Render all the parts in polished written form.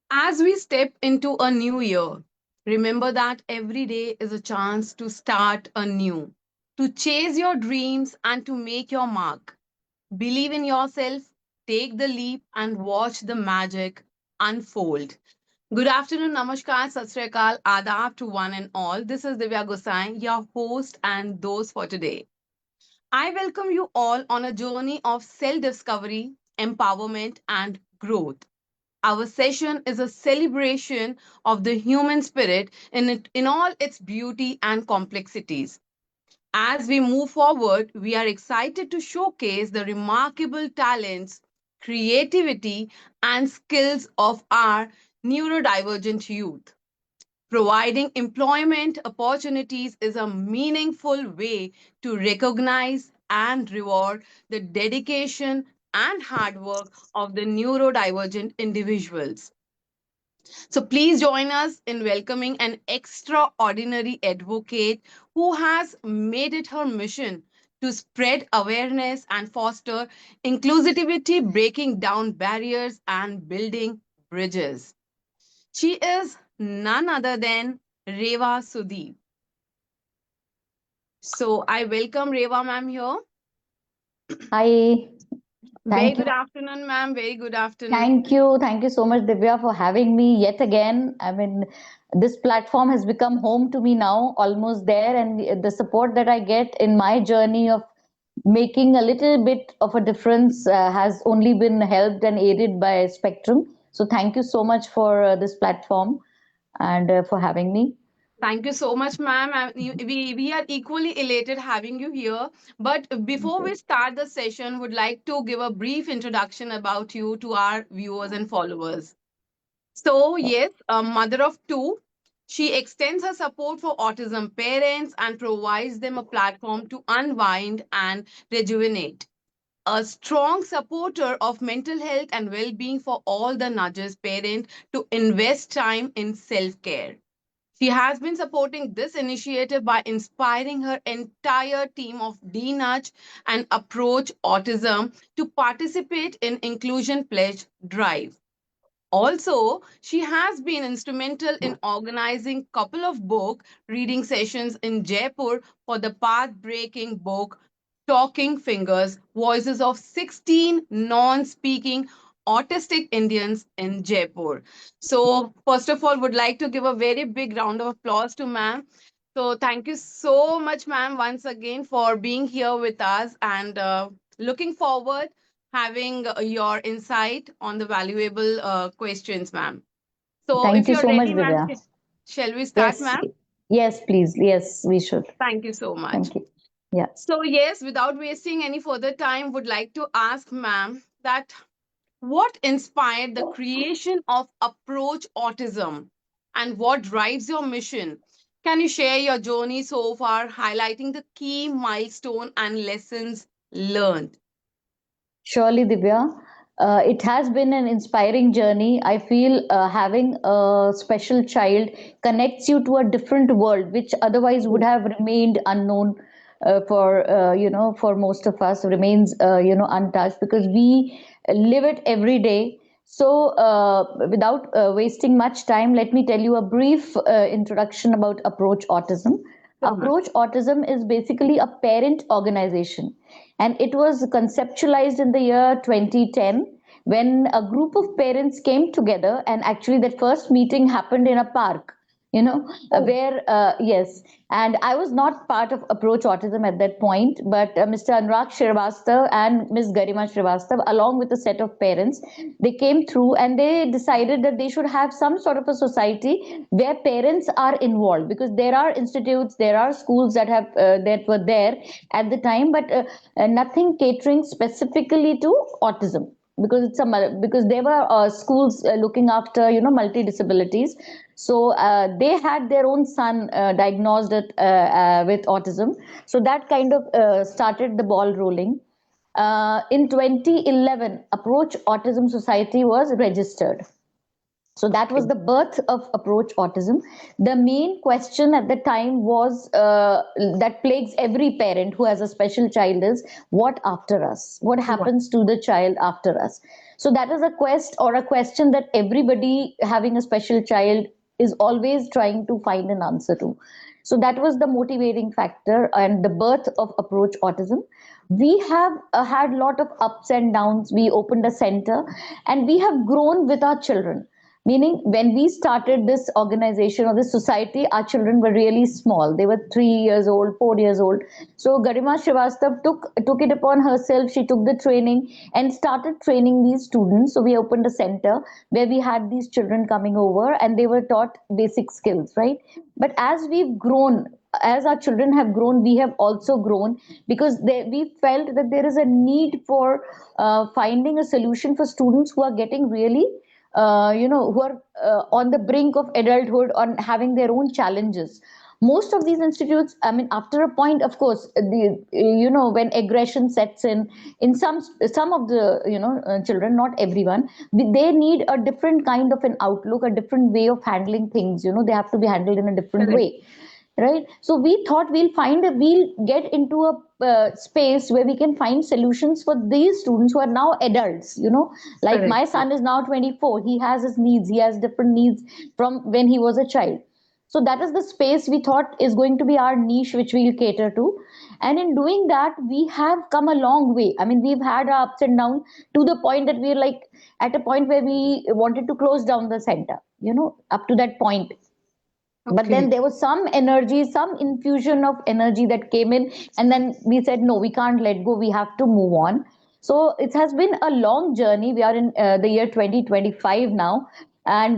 As we step into a new year, remember that every day is a chance to start anew, to chase your dreams and to make your mark. Believe in yourself, take the leap, and watch the magic unfold. Good afternoon, namaskar, sat sri akal, adab to one and all. This is Divya Gosain, your host and those for today. I welcome you all on a journey of self discovery, empowerment, and growth. Our session is a celebration of the human spirit in all its beauty and complexities. As we move forward, we are excited to showcase the remarkable talents, creativity, and skills of our neurodivergent youth. Providing employment opportunities is a meaningful way to recognize and reward the dedication and hard work of the neurodivergent individuals. So please join us in welcoming an extraordinary advocate who has made it her mission to spread awareness and foster inclusivity, breaking down barriers and building bridges. She is none other than Reva Sudeep. So I welcome Reva ma'am here. Hi, Very thank good you. afternoon, ma'am. Very good afternoon. Thank you. Thank you so much, Divya, for having me yet again. I mean, this platform has become home to me now, almost there, and the support that I get in my journey of making a little bit of a difference has only been helped and aided by Spectrum. So, thank you so much for this platform and for having me. Thank you so much, ma'am. We are equally elated having you here. But Thank before we you. start the session, would like to give a brief introduction about you to our viewers and followers. So, yes, a mother of two, she extends her support for autism parents and provides them a platform to unwind and rejuvenate. A strong supporter of mental health and well-being for all the nudges parent to invest time in self-care. She has been supporting this initiative by inspiring her entire team of DNudge and Approach Autism to participate in Inclusion Pledge Drive. Also, she has been instrumental in organizing couple of book reading sessions in Jaipur for the path-breaking book Talking Fingers: Voices of 16 Non-Speaking Autistic Indians in Jaipur. So, first of all, would like to give a very big round of applause to ma'am. So, thank you so much, ma'am, once again for being here with us and looking forward having your insight on the valuable questions, ma'am. So, Thank if you you're so much, ready, ma'am, Divya. shall we start, Yes, ma'am? yes, please. Yes, we should. Thank you so much. Thank you. Yeah. So, yes, without wasting any further time, would like to ask, ma'am, that what inspired the creation of Approach Autism and what drives your mission? Can you share your journey so far, highlighting the key milestone and lessons learned? Surely, Divya. It has been an inspiring journey. I feel having a special child connects you to a different world, which otherwise would have remained unknown for most of us, remains untouched because we live it every day. So, without wasting much time, let me tell you a brief introduction about Approach Autism. So much. Approach Autism is basically a parent organization, and it was conceptualized in the year 2010 when a group of parents came together, and actually, that first meeting happened in a park. Oh, Where, yes, and I was not part of Approach Autism at that point, but Mr. Anurag Srivastav and Ms. Garima Srivastav, along with a set of parents, they came through and they decided that they should have some sort of a society where parents are involved, because there are institutes, there are schools that were there at the time, but nothing catering specifically to autism, because because there were schools looking after multi disabilities. So they had their own son diagnosed with autism. So that kind of started the ball rolling. In 2011, Approach Autism Society was registered. So that was Okay. the birth of Approach Autism. The main question at the time was that plagues every parent who has a special child is, what after us? What What? happens to the child after us? So that is a quest or a question that everybody having a special child is always trying to find an answer to. So that was the motivating factor and the birth of Approach Autism. We have had a lot of ups and downs. We opened a center and we have grown with our children. Meaning, when we started this organization or this society, our children were really small. They were 3 years old, 4 years old. So Garima Srivastav took it upon herself. She took the training and started training these students. So we opened a center where we had these children coming over and they were taught basic skills, right? But as we've grown, as our children have grown, we have also grown because we felt that there is a need for finding a solution for students who are getting really who are on the brink of adulthood or having their own challenges. Most of these institutes, I mean, after a point, of course, when aggression sets in some of the children, not everyone, they need a different kind of an outlook, a different way of handling things. They have to be handled in a different Correct. way, right? So we thought we'll get into a space where we can find solutions for these students who are now adults. Like Correct. my son is now 24. He has his needs. He has different needs from when he was a child. So that is the space we thought is going to be our niche, which we'll cater to. And in doing that, we have come a long way. I mean, we've had our ups and downs to the point that we're like at a point where we wanted to close down the center, up to that point. But Okay. then there was some energy, some infusion of energy that came in, and then we said no, we can't let go, we have to move on. So it has been a long journey. We are in the year 2025 now, and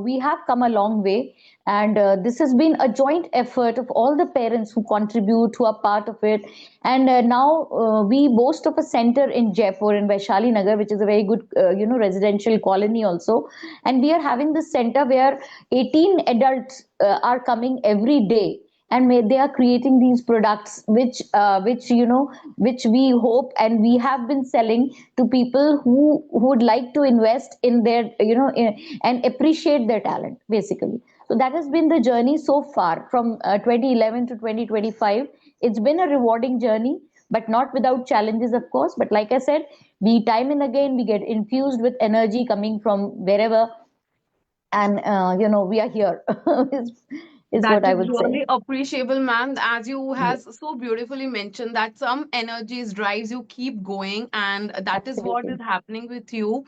we have come a long way. And this has been a joint effort of all the parents who contribute, who are part of it. And now we boast of a center in Jaipur, in Vaishali Nagar, which is a very good residential colony also. And we are having this center where 18 adults are coming every day, and they are creating these products which we hope and we have been selling to people who would like to invest in their and appreciate their talent, basically. So that has been the journey so far from 2011 to 2025. It's been a rewarding journey, but not without challenges, of course. But like I said, we time and again we get infused with energy coming from wherever, and we are here. is That what I is would say. really appreciable, ma'am. As you Yes, has so beautifully mentioned that some energies drives you keep going, and that is what is absolutely happening with you.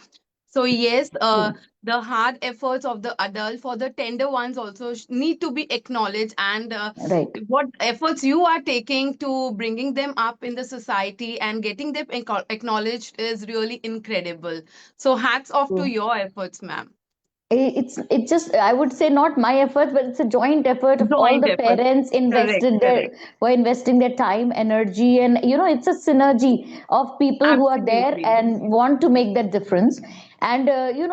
So yes, true. the hard efforts of the adult for the tender ones also need to be acknowledged, and Right. what efforts you are taking to bringing them up in the society and getting them acknowledged is really incredible. So hats off to True. your efforts, ma'am. It's just, I would say, not my effort, but it's a joint effort of all Joint the efforts. parents Correct, invested their correct. who are investing their time, energy, and it's a synergy of people who are there Absolutely. and want to make that difference. And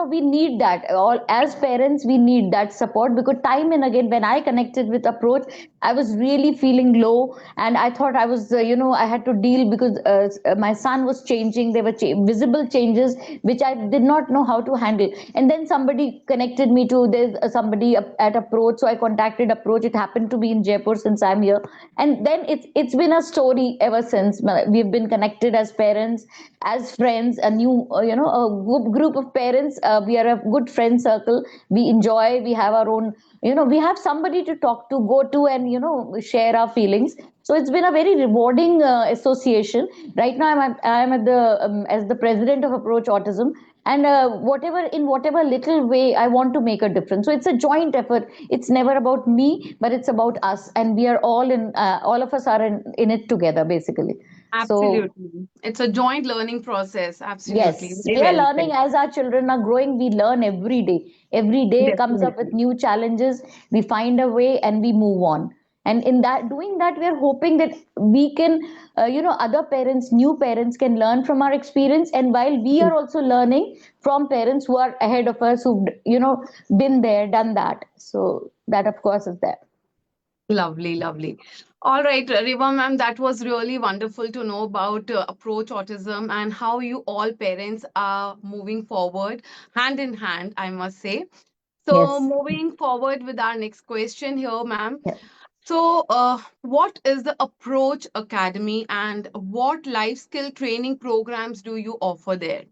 we need that. All as parents, we need that support, because time and again, when I connected with Approach, I was really feeling low, and I thought I was I had to deal because my son was changing. There were visible changes which I did not know how to handle. And then somebody connected me to there's somebody at Approach, so I contacted Approach. It happened to be in Jaipur since I'm here, and then it's been a story ever since. We've been connected as parents, as friends, a new a group of parents. We are a good friend circle. We enjoy. We have our own. We have somebody to talk to, go to, and share our feelings. So it's been a very rewarding association. Right now, I'm at the as the president of Approach Autism, and whatever little way I want to make a difference. So it's a joint effort. It's never about me, but it's about us, and we are all in. All of us are in it together, basically. So Absolutely. It's a joint learning process. Absolutely. yes, Very we are well learning said. as our children are growing. We learn every day. Every day comes up with Definitely. new challenges. We find a way and we move on. And in that, doing that, we are hoping that we can, other parents, new parents can learn from our experience. And while we are also learning from parents who are ahead of us, who've, been there, done that. So that, of course, is there. Lovely, lovely. All right, Reva ma'am, that was really wonderful to know about Approach Autism and how you all parents are moving forward hand in hand, I must say. So, Yes. moving forward with our next question here, ma'am. Yeah. So, what is the Approach Academy and what life skill training programs do you offer there?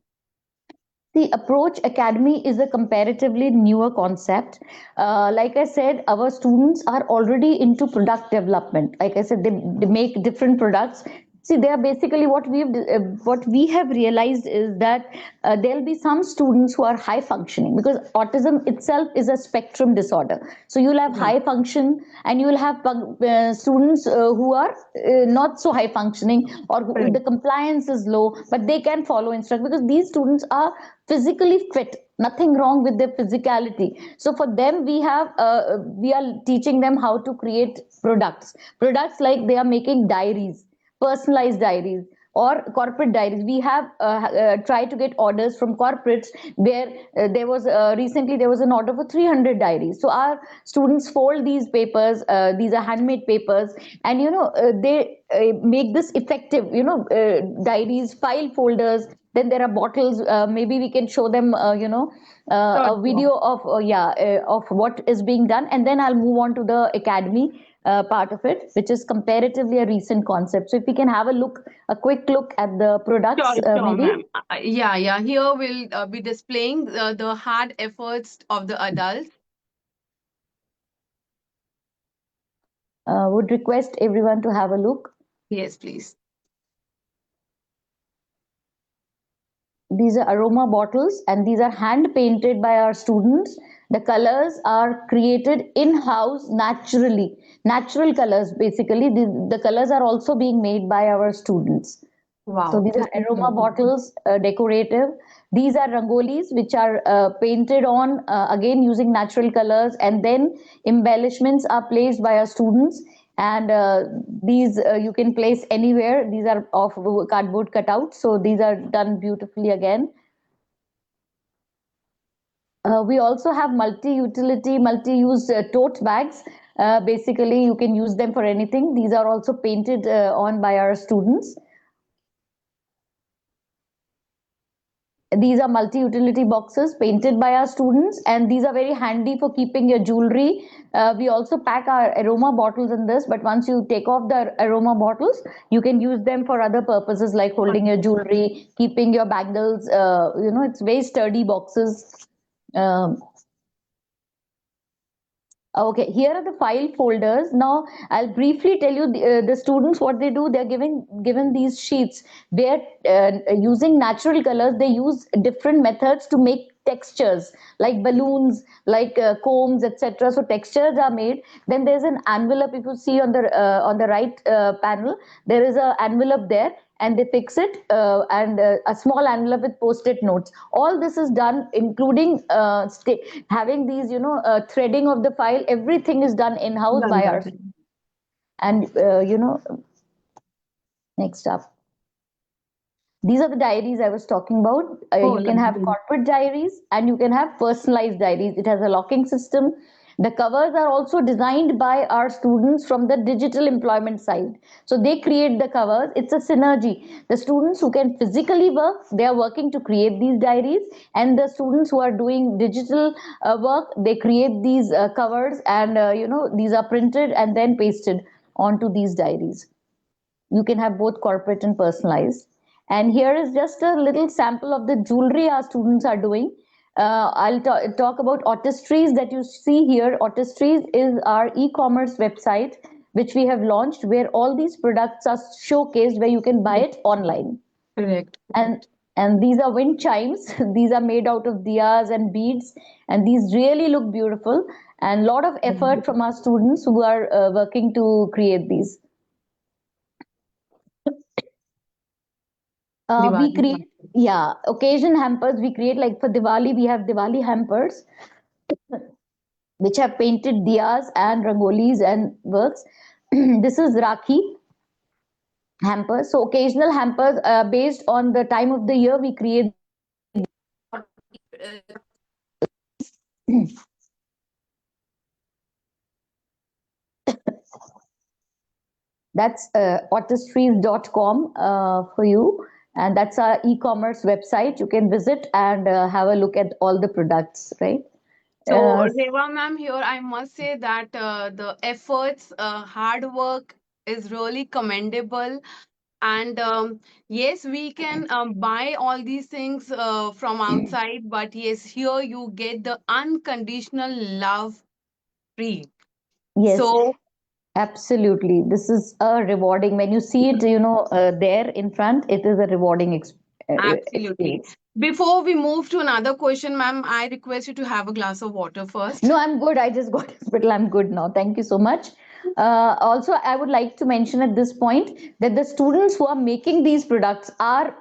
The Approach Academy is a comparatively newer concept. Like I said, our students are already into product development. Like I said, they make different products. See, they are basically what we have realized is that there'll be some students who are high functioning, because autism itself is a spectrum disorder. So you'll have Right. high function, and you will have students who are not so high functioning, or the Correct. compliance is low, but they can follow instruction because these students are physically fit, nothing wrong with their physicality. So for them, we are teaching them how to create products like they are making diaries, personalized diaries, or corporate diaries. We have tried to get orders from corporates where recently there was an order for 300 diaries. So our students fold these papers, these are handmade papers, and they make this effective, diaries, file folders. Then there are bottles. Maybe we can show them, Sure, a sure. video of of what is being done, and then I'll move on to the academy part of it, which is comparatively a recent concept. So if we can have a quick look at the Sure, products, sure, maybe. ma'am. Yeah, yeah. Here we'll be displaying the hard efforts of the adults. Would request everyone to have a look. Yes, please. These are aroma bottles, and these are hand painted by our students. The colors are created in house naturally, natural colors basically. The colors are also being made by our students. So Wow, these this are is aroma lovely. bottles, decorative. These are rangolis, which are painted on, again using natural colors, and then embellishments are placed by our students. And these you can place anywhere. These are of cardboard cutouts, so these are done beautifully again. We also have multi-utility, multi-use tote bags. Basically, you can use them for anything. These are also painted on by our students. These are multi-utility boxes painted by our students, and these are very handy for keeping your jewelry. We also pack our aroma bottles in this, but once you take off the aroma bottles, you can use them for other purposes like holding your Wonderful. jewelry, keeping your bangles. It's very sturdy boxes. Um, Okay, here are the file folders. Now, I'll briefly tell you the students what they do. They're given these sheets where, using natural colors, they use different methods to make textures like balloons, like combs, etc. So textures are made. Then there's an envelope. If you see on the right panel, there is an envelope there, and they fix it, and a small envelope with post-it notes. All this is done, including having these, threading of the file. Everything is done in-house by our. Wonderful. And next up, these are the diaries I was talking about. Oh, You can have lovely. corporate diaries, and you can have personalized diaries. It has a locking system. The covers are also designed by our students from the digital employment side. So they create the covers. It's a synergy. The students who can physically work, they are working to create these diaries, and the students who are doing digital work, they create these covers, and these are printed and then pasted onto these diaries. You can have both corporate and personalized. And here is just a little sample of the jewelry our students are doing. I'll talk about Autistries that you see here. Autistries is our e-commerce website which we have launched, where all these products are showcased, where you can buy Yes, it online. correct, and correct. and these are wind chimes. These are made out of diyas and beads, and these really look beautiful, and a lot of effort Wonderful. from our students who are working to create these. We Diwali. create, yeah, occasion hampers. We create, like for Diwali, we have Diwali hampers, which have painted diyas and rangolis and works. This is Rakhi hampers. So occasional hampers, based on the time of the year, we create. That's autistries.com for you. And that's our e-commerce website. You can visit and have a look at all the products, right? So, uh, Reva ma'am, here I must say that the efforts, hard work is really commendable. And yes, we can buy all these things from outside, but yes, here you get the unconditional love free. yes, So, absolutely. This is a rewarding, when you see it, you know, there in front, it is a rewarding absolutely. experience. Before we move to another question, ma'am, I request you to have a glass of water No, first. I'm good. I just got hospital. I'm good now. Thank you so much. Also, I would like to mention at this point that the students who are making these products are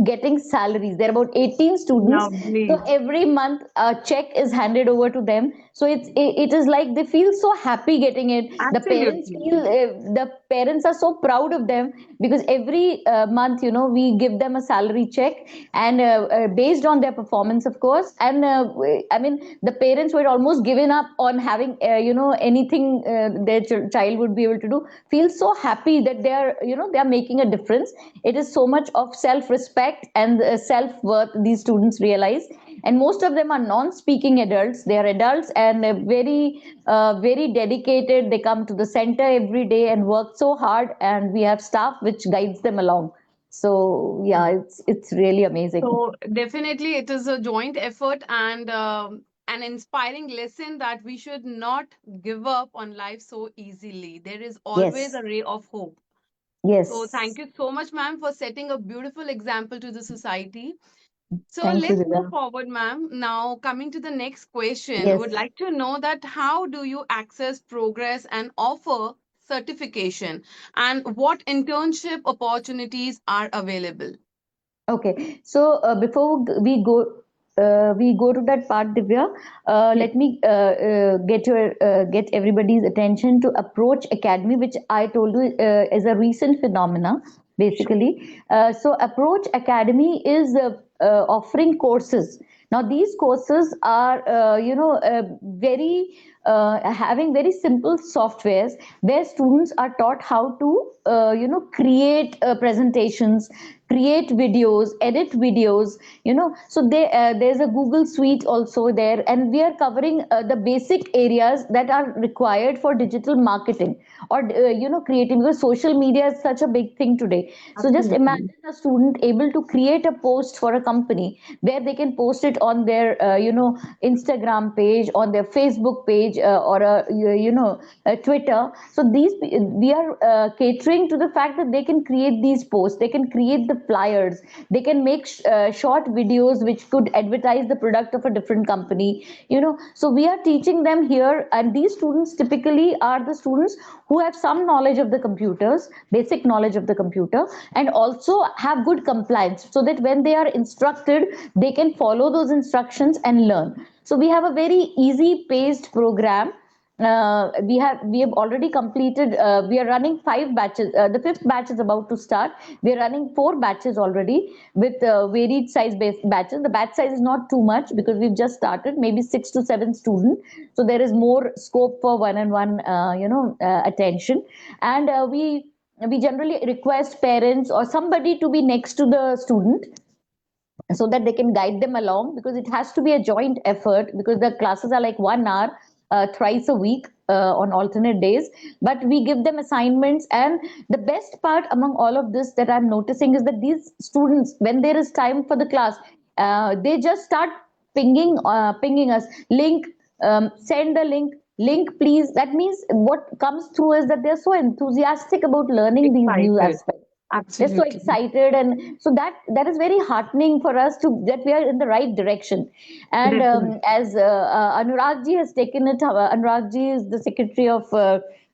getting salaries. There are about 18 students. So Lovely. every month a check is handed over to them. So it is like they feel so happy getting it. The parents Absolutely. feel the parents are so proud of them because every month, you know, we give them a salary check, and based on their performance, of course. And I mean, the parents were almost given up on having you know, anything their child would be able to do, feel so happy that they are, you know, they are making a difference. It is so much of self respect and self worth these students realize. And most of them are non-speaking adults. They are adults and very dedicated. They come to the center every day and work so hard, and we have staff which guides them along. So yeah, it's really amazing. So definitely it is a joint effort and an inspiring lesson that we should not give up on life so easily. There is always Yes, a ray of hope. So yes. thank you so much, ma'am, for setting a beautiful example to the society. So Thank you, let's move Divya. forward, ma'am. Now, coming to the next question, would Yes. like to know that how do you access progress and offer certification, and what internship opportunities are available? Okay. So before we go to that part, Divya. Yes. Let me get everybody's attention to Approach Academy, which I told you is a recent phenomena, basically. So Approach Academy is offering courses. Now these courses are very having very simple softwares where students are taught how to create presentations, create videos, edit videos, you know. So there's a Google suite also there, and we are covering the basic areas that are required for digital marketing or creating, because social media is such a big thing today. So just Absolutely. imagine a student able to create a post for a company where they can post it on their Instagram page, on their Facebook page, or a Twitter. So these we are catering to the fact that they can create these posts, they can create the flyers, they can make short videos which could advertise the product of a different company, you know. So we are teaching them here, and these students typically are the students who have some knowledge of the computers, basic knowledge of the computer, and also have good compliance, so that when they are instructed, they can follow those instructions and learn. So we have a very easy paced program. We have already completed, we are running 5 batches. The fifth batch is about to start. We are running 4 batches already with varied size based batches. The batch size is not too much because we've just started, maybe 6 to 7 students, so there is more scope for one-on-one attention. And we generally request parents or somebody to be next to the student so that they can guide them along, because it has to be a joint effort, because the classes are like 1 hour thrice a week on alternate days. But we give them assignments, and the best part among all of this that I'm noticing is that these students, when there is time for the class, they just start pinging us link, send the link please. That means what comes through is that they're so enthusiastic about learning these new Excited. aspects. They're so Absolutely. excited, and so that is very heartening for us to that we are in the right direction. And Definitely. as Anurag ji has taken it, Anurag ji is the secretary of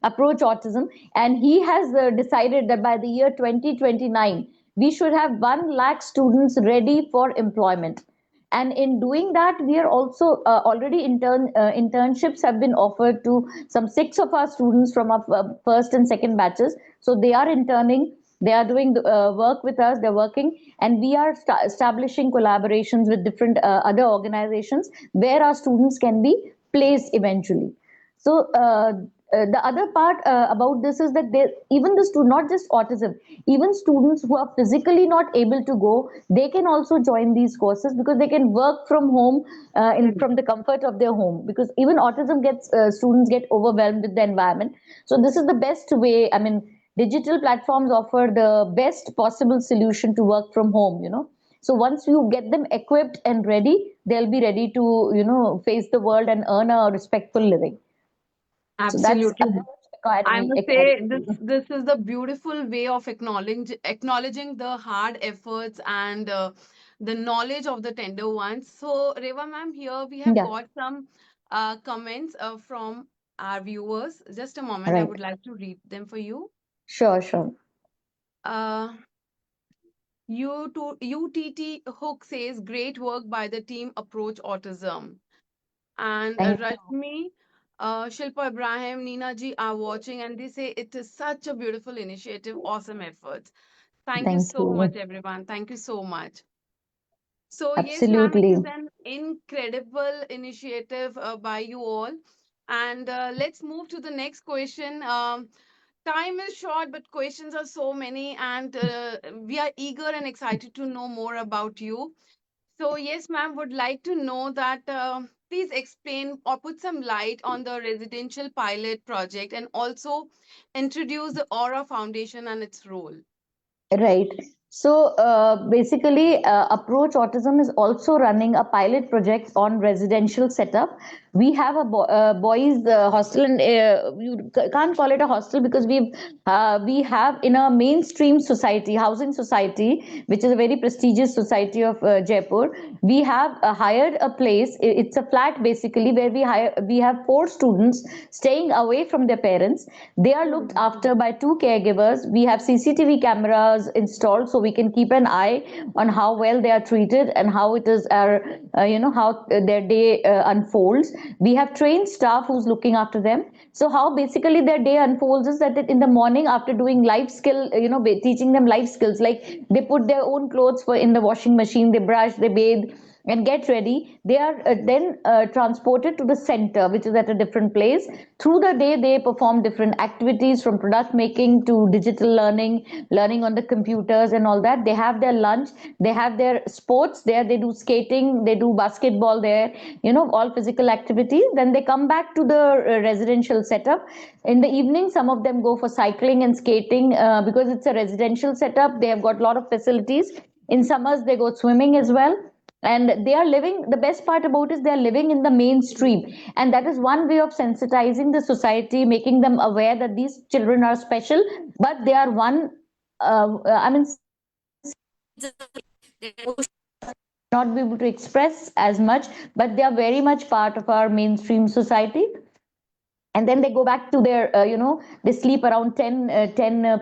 Approach Autism, and he has decided that by the year 2029 we should have 1 lakh students ready for employment. And in doing that, we are also already internships have been offered to some 6 of our students from our first and second batches. So they are interning, they are doing the, work with us, they're working, and we are establishing collaborations with different other organizations where our students can be placed eventually. So the other part about this is that they, even the student, not just autism, even students who are physically not able to go, they can also join these courses because they can work from home from the comfort of their home. Because even autism gets students get overwhelmed with the environment. So this is the best way. I mean, digital platforms offer the best possible solution to work from home. So once you get them equipped and ready, they'll be ready to face the world and earn a respectful living. So that's Absolutely. approach I academy must say this academy. this is the beautiful way of acknowledging the hard efforts and the knowledge of the tender ones. So Reva ma'am, here we have Yeah, got some comments from our viewers. Just a moment, I right. would like to read them for you. Sure, sure. Uh, UTT Hook says great work by the team Approach Autism. And Thank you. Rashmi, Shilpa Ibrahim, Nina ji are watching and they say it is such a beautiful initiative, awesome efforts. Thank you Thank so much, you. everyone. Thank you so much. So, yes, ma'am, it Absolutely. is an incredible initiative by you all. And let's move to the next question. Time is short, but questions are so many, and we are eager and excited to know more about you. So, yes, ma'am, would like to know that please explain or put some light on the residential pilot project and also introduce the Aura Foundation and its role. Right. So basically, Approach Autism is also running a pilot project on residential setup. We have a boys hostel, and you can't call it a hostel because we have in a mainstream society, housing society, which is a very prestigious society of Jaipur. We have hired a place. It's a flat basically where we have four students staying away from their parents. They are looked Hmm. after by two caregivers. We have CCTV cameras installed so we can keep an eye on how well they are treated and how it is how their day unfolds. We have trained staff who's looking after them. So how basically their day unfolds is that in the morning after doing life skill, teaching them life skills, like they put their own clothes for in the washing machine, they brush, they bathe and get ready. They are then transported to the center, which is at a different place. Through the day, they perform different activities from product making to digital learning, learning on the computers and all that. They have their lunch, they have their sports there, they do skating, they do basketball there, all physical activities. Then they come back to the residential setup. In the evening, some of them go for cycling and skating because it's a residential setup. They have got a lot of facilities. In summers, they go swimming as well, and they are living, the best part about is they are living in the mainstream, and that is one way of sensitizing the society, making them aware that these children are special, but they are one I mean not be able to express as much, but they are very much part of our mainstream society. And then they go back to their they sleep around 10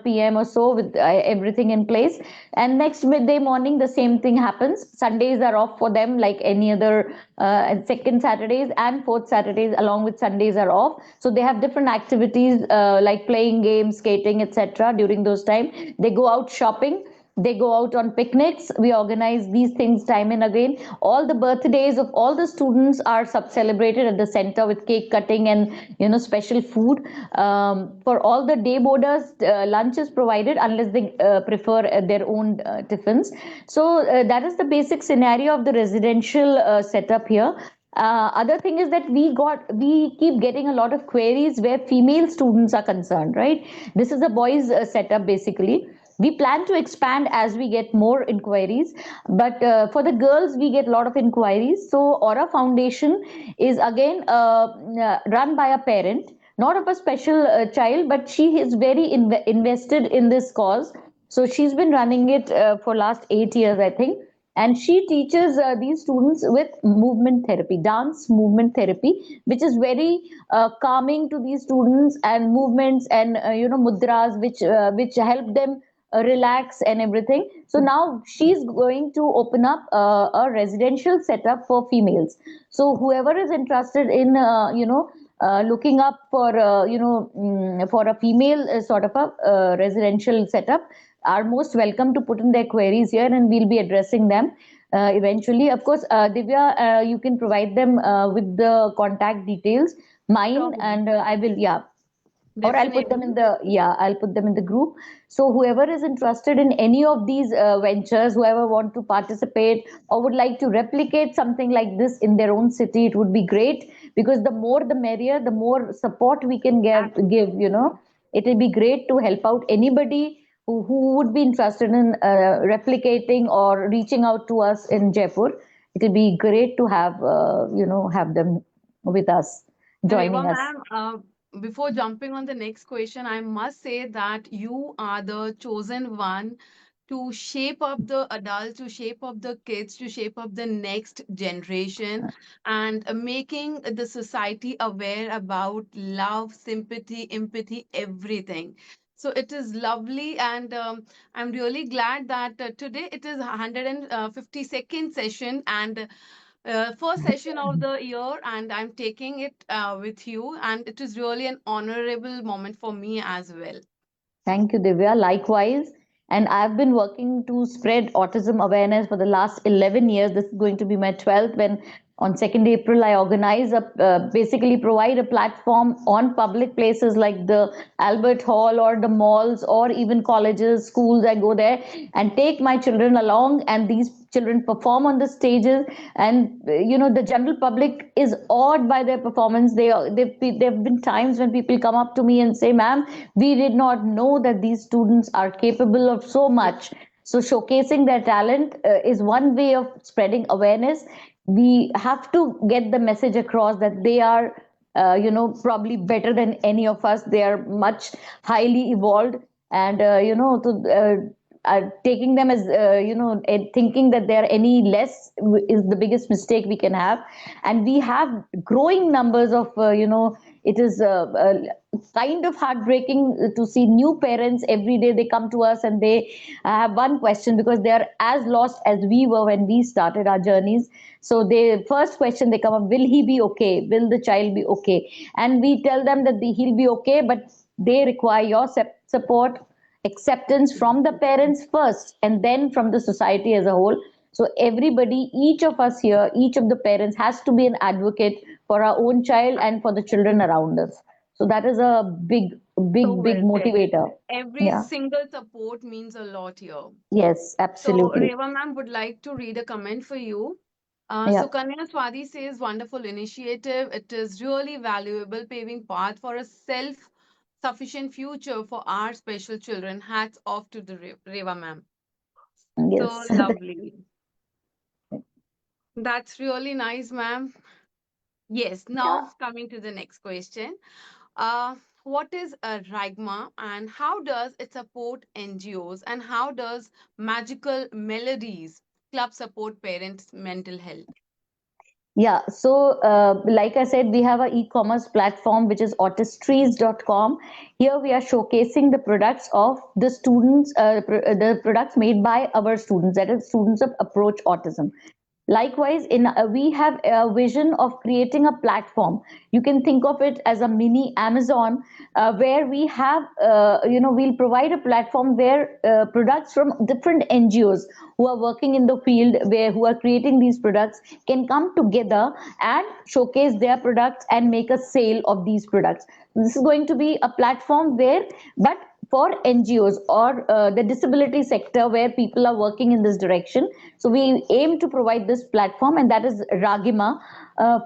p.m. or so with everything in place, and next midday morning the same thing happens. Sundays are off for them like any other, and second Saturdays and fourth Saturdays along with Sundays are off, so they have different activities like playing games, skating, etc. During those time they go out shopping, they go out on picnics. We organize these things time and again. All the birthdays of all the students are sub celebrated at the center with cake cutting and special food. For all the day boarders, lunch is provided unless they prefer their own tiffins. So that is the basic scenario of the residential setup here. Other thing is that we keep getting a lot of queries where female students are concerned, right? This is a boys setup basically. We plan to expand as we get more inquiries, but for the girls we get a lot of inquiries. So Aura Foundation is again run by a parent, not of a special child, but she is very invested in this cause. So she's been running it for last 8 years, I think, and she teaches these students with movement therapy, dance movement therapy, which is very calming to these students, and movements and mudras which help them relax and everything. So now she's going to open up a residential setup for females. So whoever is interested in looking up for for a female sort of a residential setup are most welcome to put in their queries here, and we'll be addressing them eventually. Of course, Divya, you can provide them with the contact details, Sure, mine, ma'am. and I will, yeah. or I'll put them in Definitely. the, yeah, I'll put them in the group. So whoever is interested in any of these ventures, whoever want to participate or would like to replicate something like this in their own city, it would be great, because the more the merrier, the more support we can give, you Absolutely. know. It will be great to help out anybody who would be interested in replicating or reaching out to us in Jaipur. It will be great to have, have them with us, Reva joining us. ma'am, before jumping on the next question, I must say that you are the chosen one to shape up the adults, to shape up the kids, to shape up the next generation, and making the society aware about love, sympathy, empathy, everything. So it is lovely, and I'm really glad that today it is 152nd session and first session of the year, and I'm taking it with you, and it is really an honorable moment for me as well. Thank you, Divya. Likewise. And I've been working to spread autism awareness for the last 11 years. This is going to be my 12th, when on 2nd April I organize basically provide a platform on public places like the Albert Hall or the malls or even colleges, schools. I go there and take my children along, and these children perform on the stages, and the general public is awed by their performance. There have been times when people come up to me and say, ma'am, we did not know that these students are capable of so much. So showcasing their talent is one way of spreading awareness. We have to get the message across that they are probably better than any of us. They are much highly evolved, and taking them as thinking that they are any less is the biggest mistake we can have. And we have growing numbers of it is kind of heartbreaking to see new parents every day. They come to us and they have one question, because they are as lost as we were when we started our journeys. So the first question they come up, will he be okay, will the child be okay? And we tell them that he'll be okay, but they require your support, acceptance from the parents first, and then from the society as a whole. So everybody, each of us here, each of the parents has to be an advocate for our own child and for the children around us. So that is a big, So big, big well said. motivator. Every Yeah. single support means a lot here. Yes, So absolutely. Reva ma'am would like to read a comment for you. Yeah. Sukanya Swadi says, wonderful initiative. It is really valuable, paving path for a self-sufficient future for our special children. Hats off to the Reva ma'am. So Yes. lovely. That's really nice, ma'am. Yes, Yeah. now coming to the next question. Uh, what is a RAGMA and how does it support NGOs and how does Magical Melodies Club support parents' mental health? Yeah, so like I said, we have an e-commerce platform which is autistries.com. Here we are showcasing the products of the students, the products made by our students, that is, students of Approach Autism. Likewise, we have a vision of creating a platform. You can think of it as a mini Amazon, where we have, we'll provide a platform where products from different NGOs who are working in the field, who are creating these products, can come together and showcase their products and make a sale of these products. This is going to be a platform where, but for NGOs or the disability sector where people are working in this direction. So we aim to provide this platform, and that is Ragima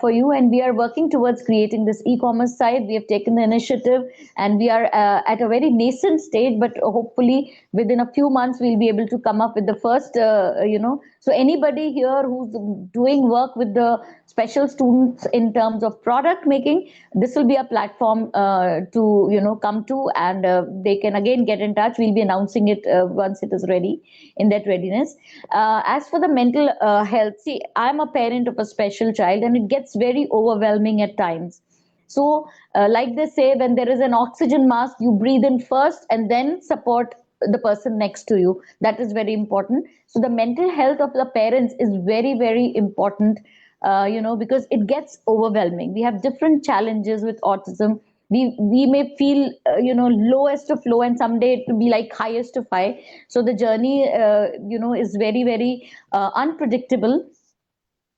for you. And we are working towards creating this e-commerce site. We have taken the initiative, and we are at a very nascent stage, but hopefully within a few months we'll be able to come up with the first, So anybody here who's doing work with the special students in terms of product making, this will be a platform to come to, and they can again get in touch. We'll be announcing it once it is ready, in that readiness. As for the mental health, see, I'm a parent of a special child, and it gets very overwhelming at times. So, like they say, when there is an oxygen mask, you breathe in first and then support the person next to you. That is very important. So, the mental health of the parents is very, very important, because it gets overwhelming. We have different challenges with autism. We may feel, lowest of low, and someday it will be like highest of high. So, the journey, is very, very unpredictable.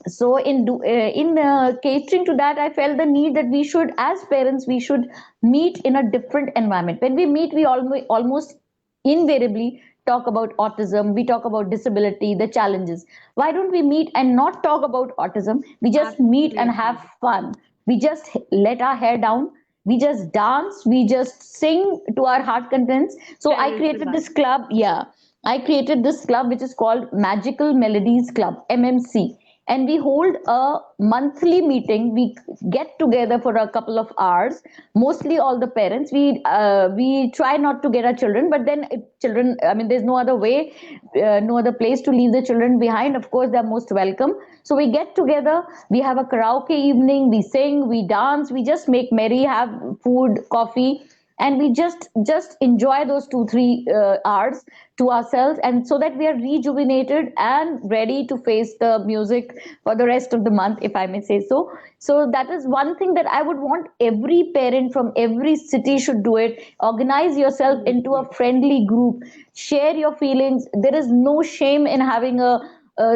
So in catering to that, I felt the need that we should, as parents, we should meet in a different environment. When we meet, we almost invariably talk about autism, we talk about disability, the challenges. Why don't we meet and not talk about autism? We just meet and have Absolutely. fun. We just let our hair down, we just dance, we just sing to our heart contents. So I Cherish the created this life. club. Yeah, I created this club which is called Magical Melodies Club, MMC, and we hold a monthly meeting. We get together for a couple of hours. Mostly all the parents. We try not to get our children, but then if children. I mean, there's no other way, no other place to leave the children behind. Of course, they're most welcome. So we get together. We have a karaoke evening. We sing. We dance. We just make merry. Have food, coffee, and we just enjoy those 2 3 hours to ourselves, and so that we are rejuvenated and ready to face the music for the rest of the month, if I may say so. So that is one thing that I would want every parent from every city should do it. Organize yourself into a Absolutely. friendly group, share your feelings. There is no shame in having a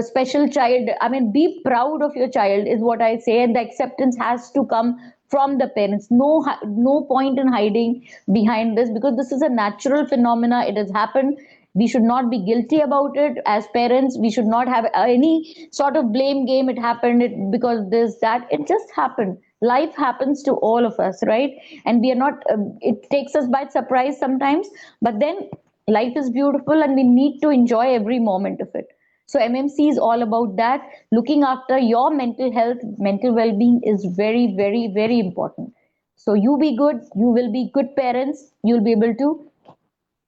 special child. I mean, be proud of your child is what I say, and the acceptance has to come from the parents. No point in hiding behind this, because this is a natural phenomena. It has happened. We should not be guilty about it as parents. We should not have any sort of blame game. It happened because this that it just happened. Life happens to all of us, right? And we are not. It takes us by surprise sometimes, but then life is beautiful, and we need to enjoy every moment of it. So MMC is all about that. Looking after your mental health, mental well-being is very, very, very important. So you be good, you will be good parents, you'll be able to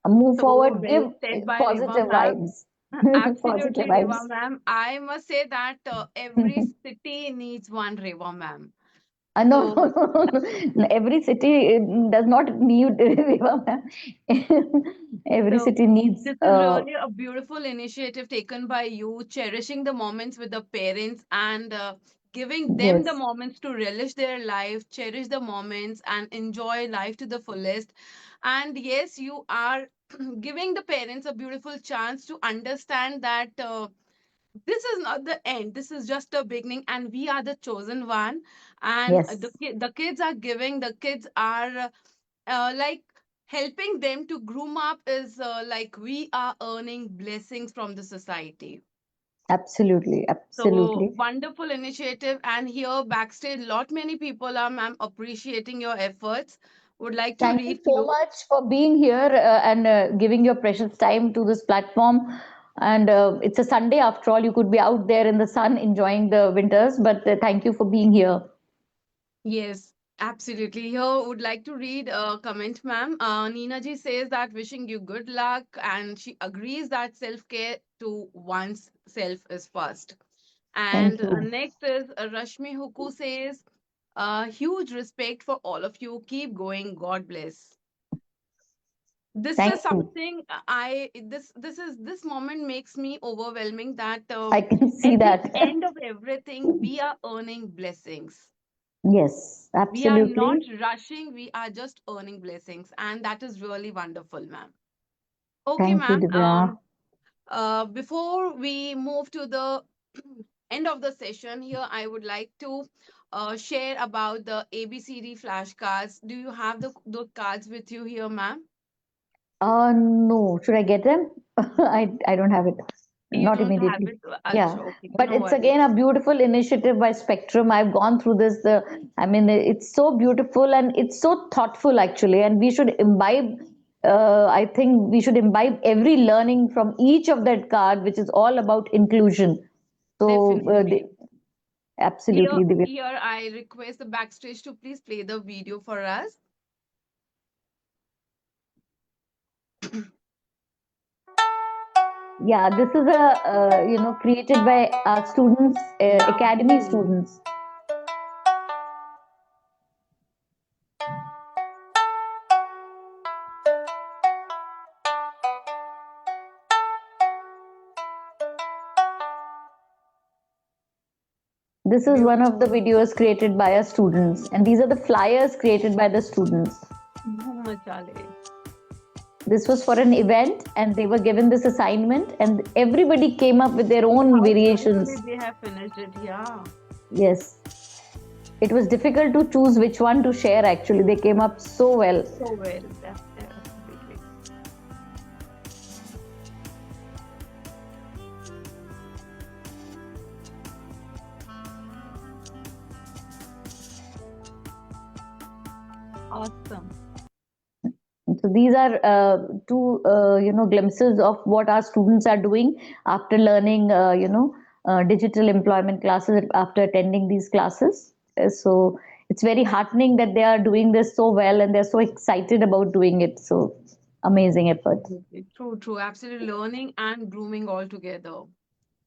move So forward, well give said by Reva positive ma'am. vibes. Positive Absolutely, Reva vibes. ma'am. I must say that every city needs one Reva ma'am. No, So no. Every city does not need river, ma'am. Every So, city needs this is really a beautiful initiative taken by you, cherishing the moments with the parents and giving them the yes, moments to relish their life, cherish the moments, and enjoy life to the fullest. And yes, you are giving the parents a beautiful chance to understand that this is not the end, this is just a beginning, and we are the chosen one. And yes. the kids are giving, the kids are like helping them to groom up is like we are earning blessings from the society. Absolutely, So absolutely. wonderful initiative, and here backstage lot many people are, ma'am, appreciating your efforts. Would like to Thank you read so few. much for being here and giving your precious time to this platform. And it's a Sunday after all. You could be out there in the sun enjoying the winters, but thank you for being here. Yes, absolutely. Here would like to read a comment, ma'am. Neena ji says that wishing you good luck, and she agrees that self-care to one's self is first. Thank And you. next is Rashmi Huku says, huge respect for all of you. Keep going. God bless. This Thank is you. something this moment makes me overwhelming that I can see at the that. end of everything, we are earning blessings. Yes, We are not absolutely. rushing, we are just earning blessings, and that is really wonderful, ma'am. Okay, Thank you, ma'am. Divya. Before we move to the end of the session, here I would like to share about the ABCD flashcards. Do you have those cards with you here, ma'am? No, should I get them? I don't have it. You Not don't have immediately. it? Yeah, Okay, but no it's worries. again a beautiful initiative by Spectrum. I've gone through this. I mean, it's so beautiful and it's so thoughtful actually, and we should imbibe. I think we should imbibe every learning from each of that card, which is all about inclusion. So, Definitely. Here, absolutely, Divya. here I request the backstage to please play the video for us. Yeah, this is a created by students, academy Lovely. students. This is one of the Beautiful. videos created by our students, and these are the flyers created by the students. Dhoom Machale. This was for an event, and they were given this assignment, and everybody came up with their So own how beautifully variations. they have finished it. Yeah. Yes, it was difficult to choose which one to share. Actually, they came up so well. So well. Absolutely. Awesome. So these are two, glimpses of what our students are doing after learning, digital employment classes after attending these classes. So it's very heartening that they are doing this so well and they're so excited about doing it. So amazing effort. Absolutely. True, true. Absolutely. Learning and grooming all together.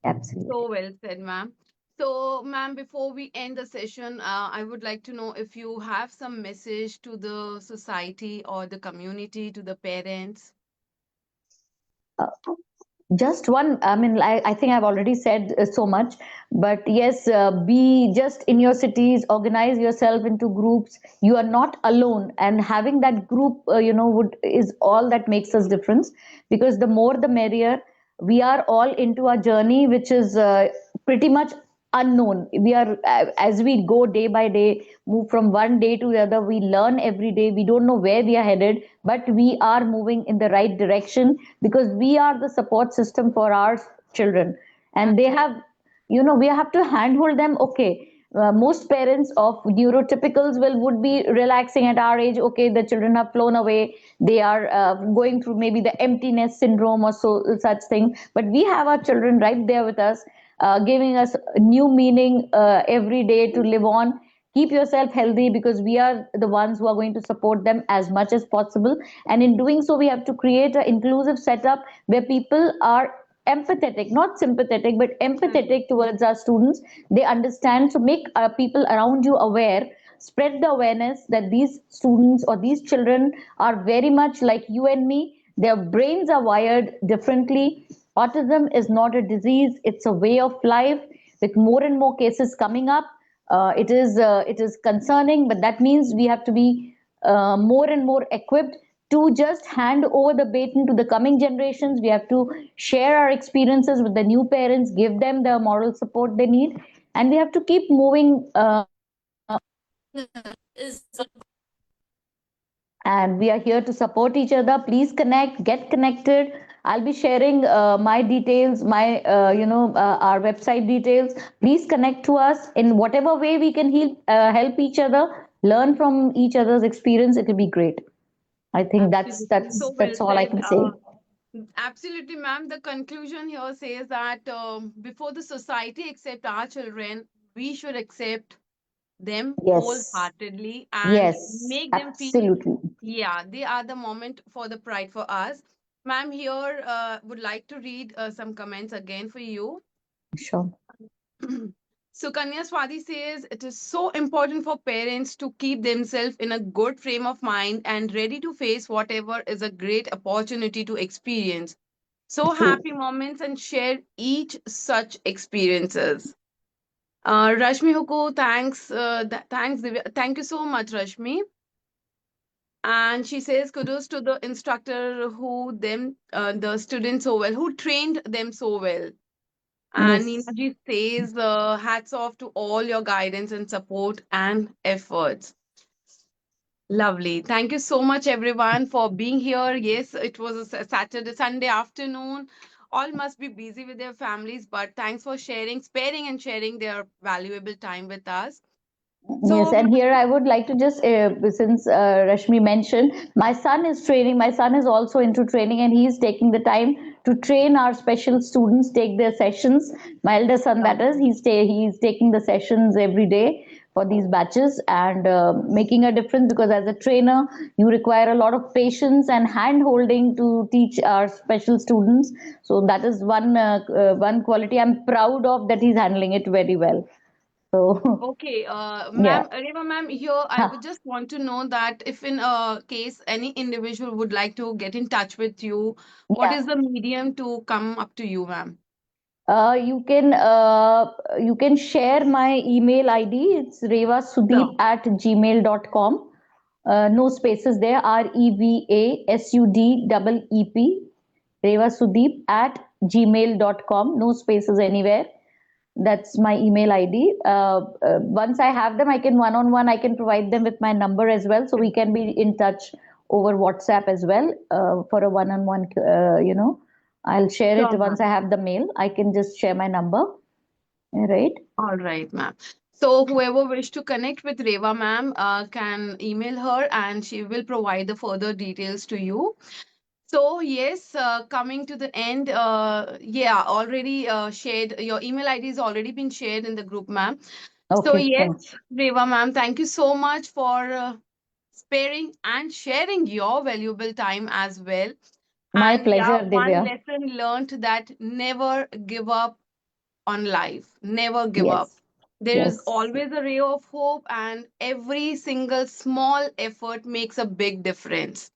Absolutely. So well said, ma'am. So, ma'am, before we end the session, I would like to know if you have some message to the society or the community, to the parents. Uh, just one, I mean, I think I've already said so much, but yes, be just in your cities, organize yourself into groups. You are not alone, and having that group, would is all that makes us difference, because the more the merrier. We are all into our journey, which is pretty much unknown. We are, as we go day by day, move from one day to the other, we learn every day. We don't know where we are headed, but we are moving in the right direction because we are the support system for our children, and they Absolutely. have, we have to handhold them. Okay, most parents of neurotypicals will would be relaxing at our age. Okay, the children have flown away, they are going through maybe the emptiness syndrome or so such thing, but we have our children right there with us, giving us new meaning every day to live on. Keep yourself healthy, because we are the ones who are going to support them as much as possible, and in doing so we have to create an inclusive setup where people are empathetic, not sympathetic, but Correct. empathetic towards our students. They understand. So make people around you aware, spread the awareness that these students or these children are very much like you and me. Their brains are wired differently. Autism is not a disease, it's a way of life. With more and more cases coming up, it is concerning, but that means we have to be more and more equipped to just hand over the baton to the coming generations. We have to share our experiences with the new parents, give them the moral support they need, and we have to keep moving. And we are here to support each other. Please connect, get connected. I'll be sharing my details, my our website details. Please connect to us in whatever way we can help each other, learn from each other's experience. It will be great. I think that's Absolutely. that's So well that's all I said. can say. Absolutely, ma'am. The conclusion here says that before the society accept our children, we should accept them Yes, wholeheartedly and yes, make them feel, absolutely. yeah, they are the moment for the pride for us. Ma'am, here would like to read some comments again for you. Sure. So Kanya Swati says it is so important for parents to keep themselves in a good frame of mind and ready to face whatever is a great opportunity to experience so True. happy moments and share each such experiences. Rashmi Huko, thanks, thanks, Divya. Thank you so much, Rashmi. And she says kudos to the instructor who the students so well, who trained them so well. And Yes. Ninaji says, hats off to all your guidance and support and efforts. Lovely. Thank you so much, everyone, for being here. Yes, it was a Saturday, Sunday afternoon. All must be busy with their families, but thanks for sharing, sparing, and sharing their valuable time with us. Yes, So, and here I would like to just, since Rashmi mentioned, my son is training. My son is also into training, and he's taking the time to train our special students, take their sessions. My elder son, that is, lovely. he's taking the sessions every day for these batches, and making a difference, because as a trainer, you require a lot of patience and hand holding to teach our special students. So that is one quality I'm proud of, that he's handling it very well. So Okay, yeah. ma'am, Reva ma'am, here I would just want to know that if in a case any individual would like to get in touch with you, what Yeah, is the medium to come up to you, ma'am? you can share my email ID. It's Sure. revasudeep@gmail.com. no spaces there, REVASUDEEP, Reva Sudeep at gmail.com, no spaces anywhere. That's my email ID. Once I have them, I can one on one, I can provide them with my number as well. So we can be in touch over WhatsApp as well for a one on one, I'll share it Sure, once I ma'am. have the mail. I can just share my number, right? All right, ma'am. So whoever wish to connect with Reva ma'am can email her and she will provide the further details to you. So yes, coming to the end, yeah, already shared, your email ID has already been shared in the group, ma'am. So Okay, yes, thanks. Reva ma'am, thank you so much for sparing and sharing your valuable time as well. My And yeah, pleasure, one Divya. lesson learned, that never give up on life. Never give up. Yes, There is yes, always a ray of hope, and every single small effort makes a big difference.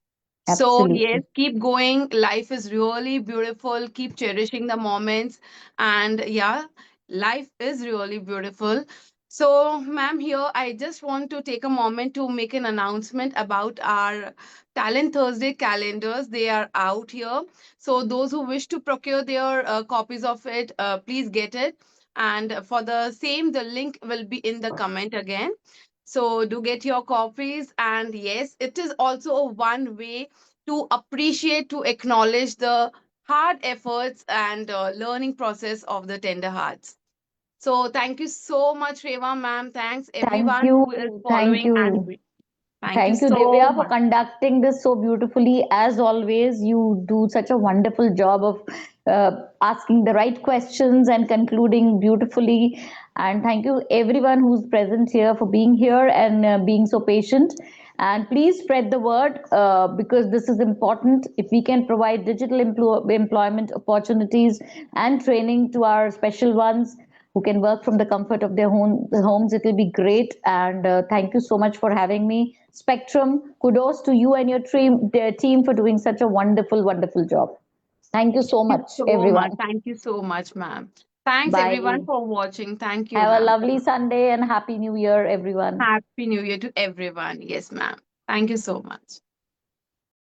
So, yes, absolutely. keep going. Life is really beautiful. Keep cherishing the moments. And yeah, life is really beautiful. So, ma'am, here I just want to take a moment to make an announcement about our Talent Thursday calendars. They are out here. So, those who wish to procure their copies of it, please get it. And for the same, the link will be in the comment again. So do get your copies. And yes, it is also a one way to appreciate, to acknowledge the hard efforts and learning process of the tender hearts. So thank you so much, Reva ma'am. Thanks Thank everyone who is you. Thank following, and you. thank you Thank you, so Divya, for much. conducting this so beautifully. As always, you do such a wonderful job of asking the right questions and concluding beautifully. And thank you, everyone who's present here, for being here and being so patient. And please spread the word because this is important. If we can provide digital employment opportunities and training to our special ones who can work from the comfort of their homes, it will be great. And thank you so much for having me. Spectrum, kudos to you and your team for doing such a wonderful, wonderful job. Thank you so Thank you much, so much. everyone. Thank you so much, ma'am. Thanks everyone Bye. for watching. Thank you, Have a ma'am. lovely Sunday and Happy New Year, everyone. Happy New Year to everyone. Yes, ma'am. Thank you so much.